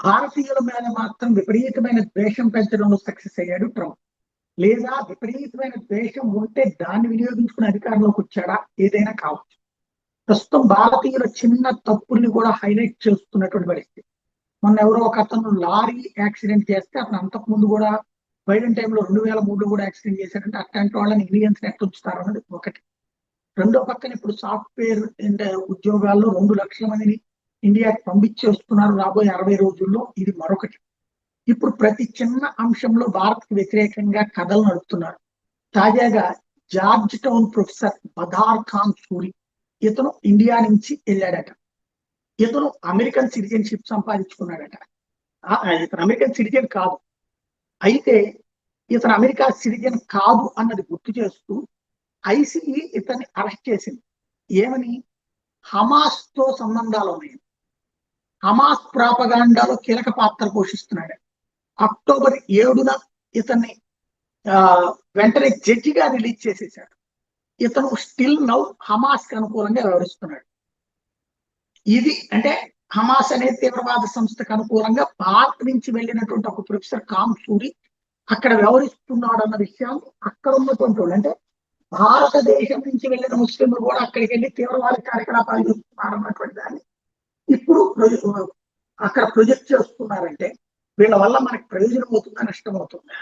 భారతీయుల మీద మాత్రం విపరీతమైన ద్వేషం పెంచడంలో సక్సెస్ అయ్యాడు ట్రంప్. లేదా విపరీతమైన ద్వేషం ఉంటే దాన్ని వినియోగించుకుని అధికారంలోకి వచ్చాడా, ఏదైనా కావచ్చు. ప్రస్తుతం భారతీయుల చిన్న తప్పుల్ని కూడా హైలైట్ చేస్తున్నటువంటి పరిస్థితి. మొన్న ఎవరో ఒక అతను లారీ యాక్సిడెంట్ చేస్తే అతను అంతకు ముందు కూడా బైడెన్ టైంలో 2003 కూడా యాక్సిడెంట్ చేశారంటే అట్లాంటి వాళ్ళని ఇండియన్స్ ఎట్లా ఉంచుతారు అన్నది ఒకటి. రెండో పక్కన ఇప్పుడు సాఫ్ట్వేర్ ఉద్యోగాల్లో 2 లక్షల మందిని ఇండియాకి పంపించేస్తున్నారు రాబోయే 60 రోజుల్లో, ఇది మరొకటి. ఇప్పుడు ప్రతి చిన్న అంశంలో భారత్కి వ్యతిరేకంగా కథలు నడుపుతున్నారు. తాజాగా Georgetown professor Badar Khan Suri, ఇతను ఇండియా నుంచి వెళ్ళాడట. ఇతను అమెరికన్ సిటిజన్షిప్ సంపాదించుకున్నాడట. ఇతను అమెరికన్ సిటిజన్ కాదు. అయితే ఇతను అమెరికా సిటిజన్ కాదు అన్నది గుర్తు చేస్తూ ఐసీఈ ఇతన్ని అరెస్ట్ చేసింది. ఏమని? హమాస్ తో సంబంధాలు ఉన్నాయి, హమాస్ ప్రాపగాండాలో కీలక పాత్ర పోషిస్తున్నాడు. అక్టోబర్ 7న ఇతన్ని వెంటనే జడ్జిగా రిలీజ్ చేసేసాడు. ఇతను స్టిల్ నౌ హమాస్ కి అనుకూలంగా వ్యవహరిస్తున్నాడు. ఇది అంటే హమాస్ అనే తీవ్రవాద సంస్థకు అనుకూలంగా భారత్ నుంచి వెళ్ళినటువంటి ఒక ప్రొఫెసర్ కామ్ సూరి అక్కడ వ్యవహరిస్తున్నాడు అన్న విషయాన్ని అక్కడ ఉన్నటువంటి వాళ్ళు, అంటే భారతదేశం నుంచి వెళ్ళిన ముస్లింలు కూడా అక్కడికి వెళ్ళి తీవ్రవాద కార్యకలాపాలు చేస్తున్నారు అన్నటువంటి దాన్ని ఇప్పుడు అక్కడ ప్రొజెక్ట్ చేస్తున్నారంటే వీళ్ళ వల్ల మనకి ప్రయోజనం అవుతుందా, నష్టం అవుతుందా?